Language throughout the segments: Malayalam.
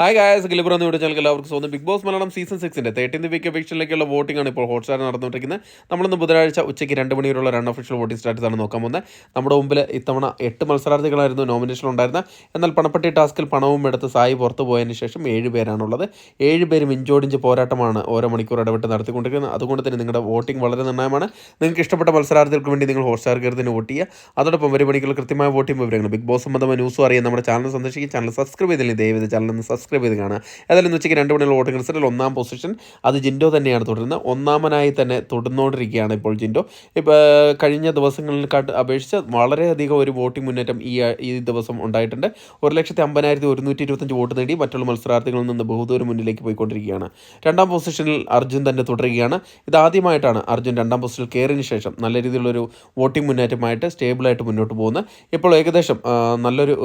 ഹായ് ഗായ്സ്, ഗിലിബ്ര എന്ന് വീഡിയോ ചാനൽ എല്ലാവർക്കും സ്വന്തം Bigg Boss Malayalam season 6 13th week എവിക്ഷനിലേക്കുള്ള വോട്ടിംഗ് ആണ് ഇപ്പോൾ ഹോട്ട്സ്റ്റാർ നടന്നുകൊണ്ടിരിക്കുന്നത്. നമ്മളിന്ന് ബുധനാഴ്ച ഉച്ചയ്ക്ക് 2 മണി വരെയുള്ള ഒഫീഷ്യൽ വോട്ടിംഗ് സ്റ്റാറ്റസ് ആണ് നോക്കാൻ പോകുന്നത്. നമ്മുടെ മുമ്പിൽ ഇത്തവണ 8 മത്സരാർത്ഥികളായിരുന്നു നോമിനേഷൻ ഉണ്ടായിരുന്നത്. എന്നാൽ പണപ്പെട്ടി ടാസ്കിൽ പണവും എടുത്ത് സായി പുറത്തു പോയതിന് ശേഷം 7 പേരാണുള്ളത്. 7 പേരും ഇഞ്ചോടിഞ്ച് പോരാട്ടമാണ് ഓരോ മണിക്കൂർ ഇടവിട്ട് നടത്തിക്കൊണ്ടിരിക്കുന്നത്. അതുകൊണ്ട് തന്നെ നിങ്ങളുടെ വോട്ടിംഗ് വളരെ നിർണ്ണയമാണ്. നിങ്ങൾക്ക് ഇഷ്ടപ്പെട്ട മത്സരാർത്ഥികൾക്ക് വേണ്ടി നിങ്ങൾ ഹോട്ട്സ്റ്റാർ കയറി വോട്ട് ചെയ്യുക. അതോടൊപ്പം ഒരു മണിക്കുള്ള കൃത്യമായ വോട്ടിംഗ് വിവരങ്ങൾ ബിഗ് ബോസ് സംബന്ധമായ ന്യൂസും അറിയാൻ നമ്മുടെ ചാനൽ സന്ദർശിക്കുക. ചാനൽ സബ്സ്ക്രൈബ് ചെയ്തില്ലെങ്കിൽ ദയവേത് ചാനൽ ഒന്ന് സബ്സ്ക്രൈബ് ചെയ്ത് കാണുക. ഏതായാലും ഉച്ചയ്ക്ക് 2 മണിയുള്ള വോട്ടിംഗ് റിസൾട്ടിൽ ഒന്നാം പൊസിഷൻ അത് ജിൻഡോ തന്നെയാണ് തുടരുന്നത്. ഒന്നാമനായി തന്നെ തുടർന്നുകൊണ്ടിരിക്കുകയാണ് ഇപ്പോൾ ജിൻഡോ. ഇപ്പോൾ കഴിഞ്ഞ ദിവസങ്ങളിൽക്കാട്ട് അപേക്ഷിച്ച് വളരെയധികം ഒരു വോട്ടിംഗ് മുന്നേറ്റം ഈ ദിവസം ഉണ്ടായിട്ടുണ്ട്. 1,50,125 വോട്ട് നേടി മറ്റുള്ള മത്സരാർത്ഥികളിൽ നിന്ന് ബഹുദൂരം മുന്നിലേക്ക് പോയിക്കൊണ്ടിരിക്കുകയാണ്. രണ്ടാം പൊസിഷനിൽ അർജുൻ തന്നെ തുടരുകയാണ്. ഇതാദ്യമായിട്ടാണ് അർജുൻ രണ്ടാം പൊസിഷനിൽ കയറിയതിന് ശേഷം നല്ല രീതിയിലുള്ളൊരു വോട്ടിംഗ് മുന്നേറ്റമായിട്ട് സ്റ്റേബിളായിട്ട് മുന്നോട്ട് പോകുന്നത്. ഇപ്പോൾ ഏകദേശം നല്ലൊരു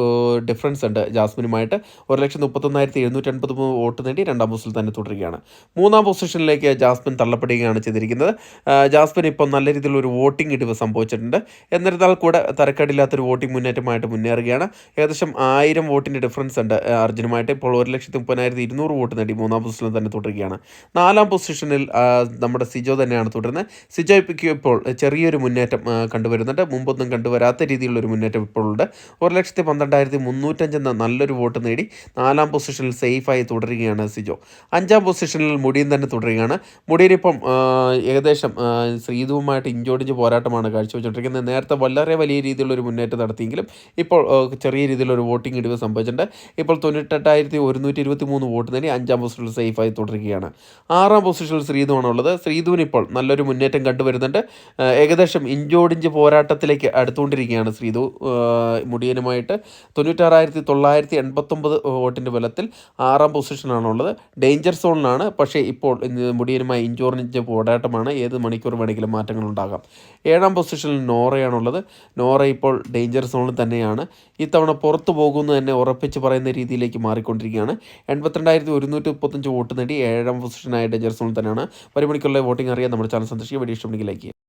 ഡിഫറൻസ് ഉണ്ട് ജാസ്മിനുമായിട്ട്. 1,31,783 വോട്ട് നേടി രണ്ടാം പൊസിഷനിൽ തന്നെ തുടരുകയാണ്. മൂന്നാം പൊസിഷനിലേക്ക് ജാസ്മിൻ തള്ളപ്പെടുകയാണ് ചെയ്തിരിക്കുന്നത്. ജാസ്മിൻ ഇപ്പോൾ നല്ല രീതിയിലൊരു വോട്ടിംഗ് ഇടിവ് സംഭവിച്ചിട്ടുണ്ട്. എന്നിരുന്നാൽ കൂടെ തരക്കേടില്ലാത്തൊരു വോട്ടിംഗ് മുന്നേറ്റമായിട്ട് മുന്നേറുകയാണ്. ഏകദേശം 1000 വോട്ടിൻ്റെ ഡിഫറൻസ് ഉണ്ട് അർജുനുമായിട്ട്. ഇപ്പോൾ 1,30,200 വോട്ട് നേടി മൂന്നാം പൊസിഷനിൽ തന്നെ തുടരുകയാണ്. നാലാം പൊസിഷനിൽ നമ്മുടെ സിജോ തന്നെയാണ് തുടരുന്നത്. സിജോ ഇപ്പോൾ ചെറിയൊരു മുന്നേറ്റം കണ്ടുവരുന്നുണ്ട്. മുമ്പൊന്നും കണ്ടുവരാത്ത രീതിയിലുള്ളൊരു മുന്നേറ്റം ഇപ്പോൾ ഉണ്ട്. 1,12,305 എന്ന നല്ലൊരു വോട്ട് നേടി നാലാം പൊസിഷനിൽ സേഫായി തുടരുകയാണ് സിജോ. അഞ്ചാം പൊസിഷനിൽ മുടിയൻ തന്നെ തുടരുകയാണ്. മുടിയനിപ്പം ഏകദേശം ശ്രീധുവുമായിട്ട് ഇഞ്ചോടിഞ്ച് പോരാട്ടമാണ് കാഴ്ചവെച്ചുകൊണ്ടിരിക്കുന്നത്. നേരത്തെ വളരെ വലിയ രീതിയിലുള്ളൊരു മുന്നേറ്റം നടത്തിയെങ്കിലും ഇപ്പോൾ ചെറിയ രീതിയിലൊരു വോട്ടിംഗ് ഇടിവ് സംഭവിച്ചിട്ടുണ്ട്. ഇപ്പോൾ 98,123 വോട്ട് നേടി അഞ്ചാം പൊസിഷനിൽ സേഫായി തുടരുകയാണ്. ആറാം പൊസിഷനിൽ ശ്രീധുവാണുള്ളത്. ശ്രീധുവിനിപ്പോൾ നല്ലൊരു മുന്നേറ്റം കണ്ടുവരുന്നുണ്ട്. ഏകദേശം ഇഞ്ചോടിഞ്ച് പോരാട്ടത്തിലേക്ക് അടുത്തുകൊണ്ടിരിക്കുകയാണ് ശ്രീധു മുടിയനുമായിട്ട്. 96,989 വോട്ടിൻ്റെ ബലത്തിൽ ആറാം പൊസിഷനാണുള്ളത്. ഡേഞ്ചർ സോണിലാണ്. പക്ഷേ ഇപ്പോൾ മുടിയനുമായി ഇഞ്ചോടിഞ്ച് പോരാട്ടമാണ്. ഏത് മണിക്കൂർ വേണമെങ്കിലും മാറ്റങ്ങളുണ്ടാകാം. ഏഴാം പൊസിഷനിൽ നോറയാണുള്ളത്. നോറ ഇപ്പോൾ ഡേഞ്ചർ സോണിൽ തന്നെയാണ്. ഇത്തവണ പുറത്തു പോകുമെന്ന് തന്നെ ഉറപ്പിച്ച് പറയുന്ന രീതിയിലേക്ക് മാറിക്കൊണ്ടിരിക്കുകയാണ്. 82,135 വോട്ട് നേടി ഏഴാം പൊസിഷനായ ഡേഞ്ചർ സോണിൽ തന്നെയാണ്. ഒരു മണിക്കൂറിലെ വോട്ടിംഗ് അറിയാൻ നമ്മുടെ ചാനൽ സന്ദർശിക്കുക. വീഡിയോ ഇഷ്ടമെങ്കിൽ ലൈക്ക് ചെയ്യുക.